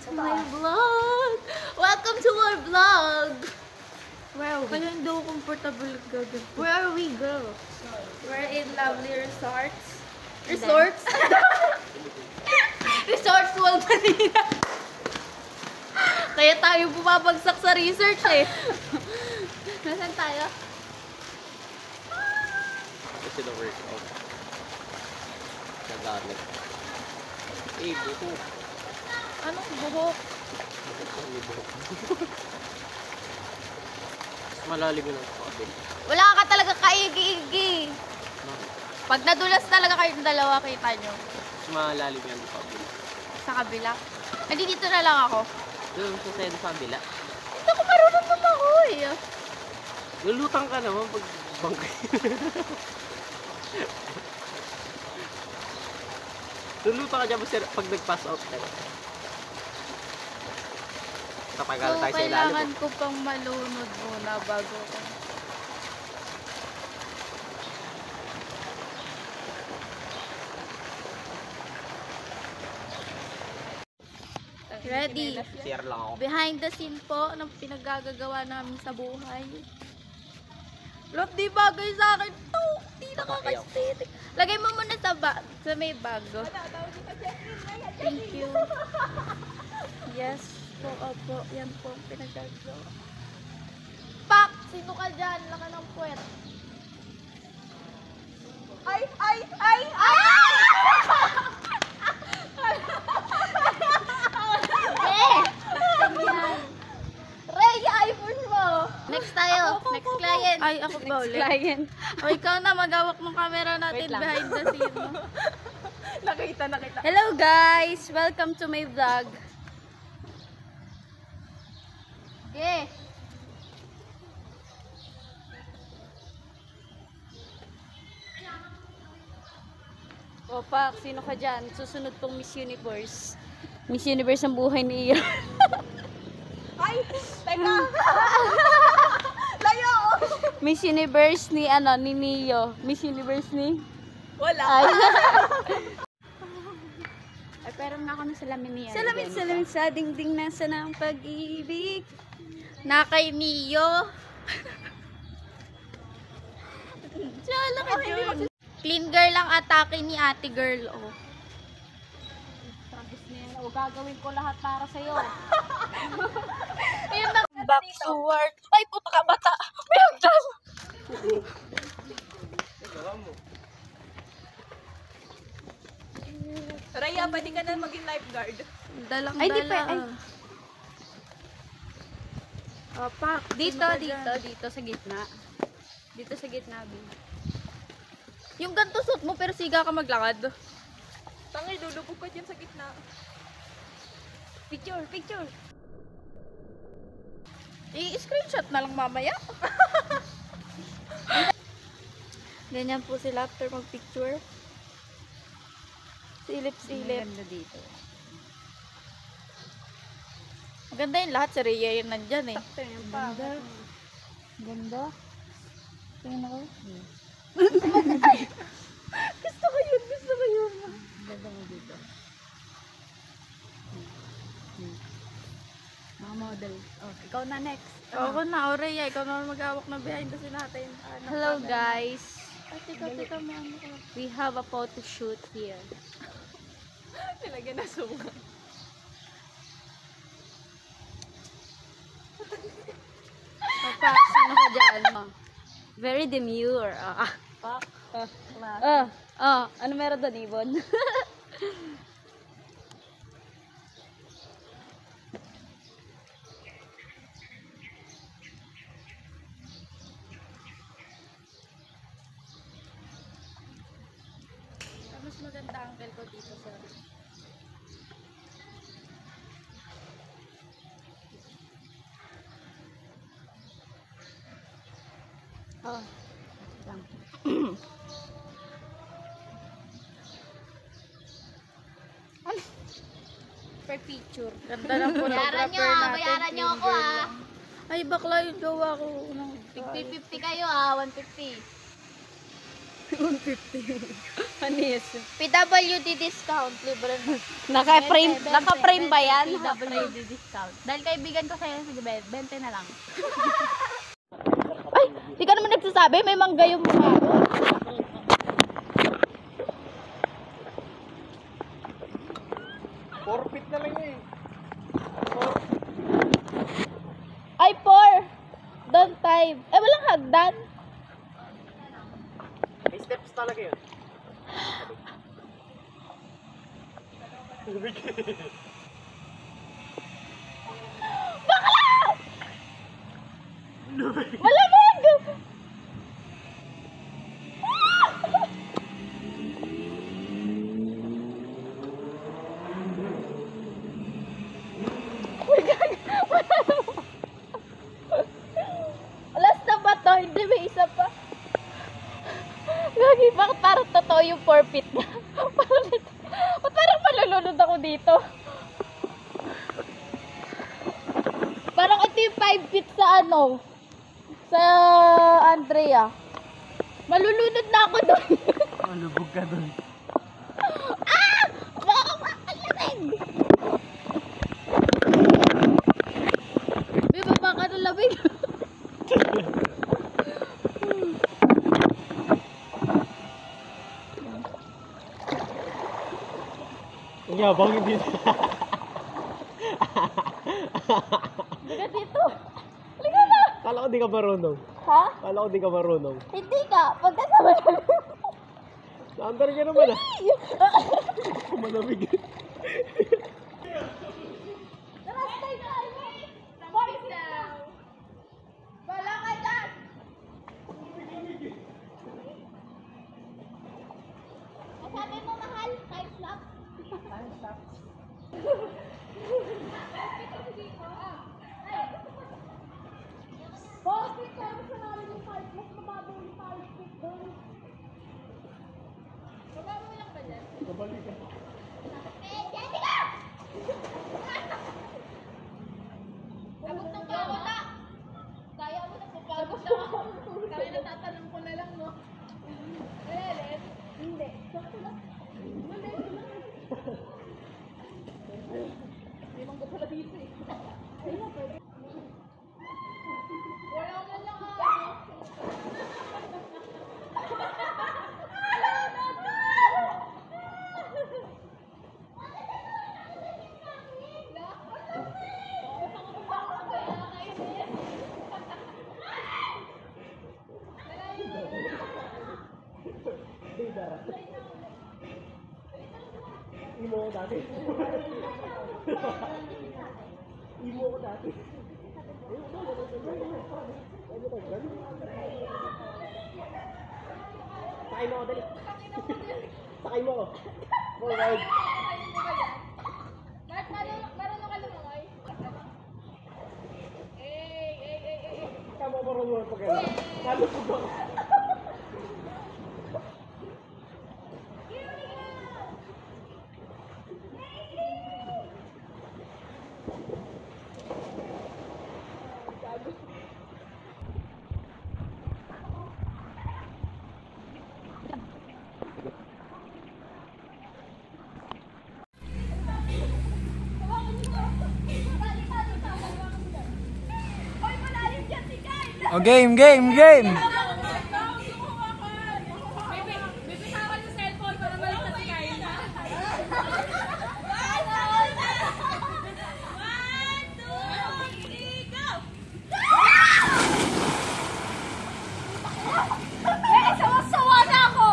to my vlog! Welcome to our vlog! Where are we? Kaya hindi ako comfortable gagawin. Where are we, girl? We're in lovely resorts. Resorts? Resorts World Manila. Kaya tayo bumabagsak sa research eh. Nasaan tayo? Kasi the workout. Nagalit. Eh, buhok. Anong buhok? Buhok. Mas malalim yun ang kabin. Wala ka talaga kaigi-igi. Pag nadulas talaga kayong dalawa, kita nyo. Mas malalim yan ang kabin. Sa kabila. Hindi, dito na lang ako. Doon sa side sa kabila. Hindi ako marunong tumakoy. Lulutang ka naman pag bangkay. Lulutang ka dyan pag nag-pass out ka. Tatagal tayo sa ilalim. Kailangan ko pang malunod muna bago ko. Ready? Share lang ako. Behind the scene po ng pinagagagawa namin sa buhay. Lot, di bagay sa akin to. Di nakaka-aesthetic. Lagay mo muna sa bag, sa may bag. Thank you. Yes po, opo. Yan po ang pinagagawa. Pak! Sino ka dyan? Laka ng puwet. Ay! Ay! Ay! Ay! Rhea, iPhone mo! Next tayo. Next client. Ay, ako ba ulit? Client. O, ikaw na mag-awak ng camera natin behind the scene. Nakita. Hello guys! Welcome to my vlog. Okay. O, Pak, sino ka dyan? Susunod pong Miss Universe. Miss Universe ang buhay ni Ian. Ay! Teka! Layo! Miss Universe ni, ni Neo. Miss Universe ni? Wala. Ay. Ay, pero na ako ng salamin niya. Salamin sa dingding nasa ng pag-ibig. Na kay Mio. Tsala ka dyan. Clean girl ang atake ni ate girl. Oh. Tragis na yan. O, gagawin ko lahat para sa'yo. Ayun na. Back to work. Ay, puta ka bata. May hagdan. Rhea, pwede ka na maging lifeguard. Dalang-dala. Ay, di pa. Ay. Opak. Dito sa gitna. Dito sa gitna, B. Yung ganito suit mo pero siga ka maglakad. Tangay, lulubog ka dyan sa gitna. Picture. I-screenshot na lang mamaya. Ganyan po sila after mag-picture. Silip-silip. Maganda dito. Maganda yung lahat. Si Rhea yung nandyan eh. Ganda. Tingnan ako. Gusto ko yun. Ganda mo dito. Mga model. Oh, ikaw na next. Ako na, o Rhea. Ikaw na mag-awak na behind the scene natin. Hello guys. Tika, mama ko. We have a photo shoot here. Nilagyan na sunga. Papa, sino ka dyan? Very demure. Ano meron doon, Ibon? Mas maganda angle ko dito sa... Oh. Lang. Per picture. Ganda ng photographer natin. Bayaran nyo ako ah. Ay, bakla yung gawa ko. 50-50 kayo ah, 150. 150. Panis. PWD discount, libre na. Naka-frame ba yan? PWD discount. Dahil kaibigan ko sa'yo, sige, 20 na lang. Ay, di ka naman nagsasabi, may mangga yung mukha ko. Forfeit na lang eh. Ay, 4. Don't time. Eh, walang hagdan. May steps talaga yun. Malamig! Last na ba to? Hindi, may isa pa. Gagi, bakit parang totoo yung forfeit na? Ba't parang malulunod ako dito? Parang ito yung 5 feet sa ano? Sa Andrea. Malulunod na ako doon. Malubog ka doon. Ah! Baka makalamig! May baba ka ng lamig. Ang yabang hindi. Liga dito. Liga na! Kala ko di ka marunong. Ha? Kala ko di ka marunong. Hindi ka. Pagkasama ka. Naandar ka naman ah. Malamig. Tara, stay na! Boys na! Wala ka dyan! Masabi mo mahal, time stop. Time stop. Bakit kaya sa namin yung 5 mas mababaw yung 5 feet doon? Mababaw lang ba dyan? Kabalik ka. Jessica! Abot ng pawala! Kaya mo na papagod na ako. Kaya natatanong ko na lang, no? Ellen? Hindi. Sakto lang. Mali. Hindi mong pala dito eh. Ayun, pwede. Wala mo lang ako. Imo ko dati. Imo ko dati. Sakay mo ako, dali. Sakay mo ako. Forward. Marunong ka lumangoy? Tama ko rin mo pag gano'n. Nalupog ako. Oh, game, game, game! Sawa na ako!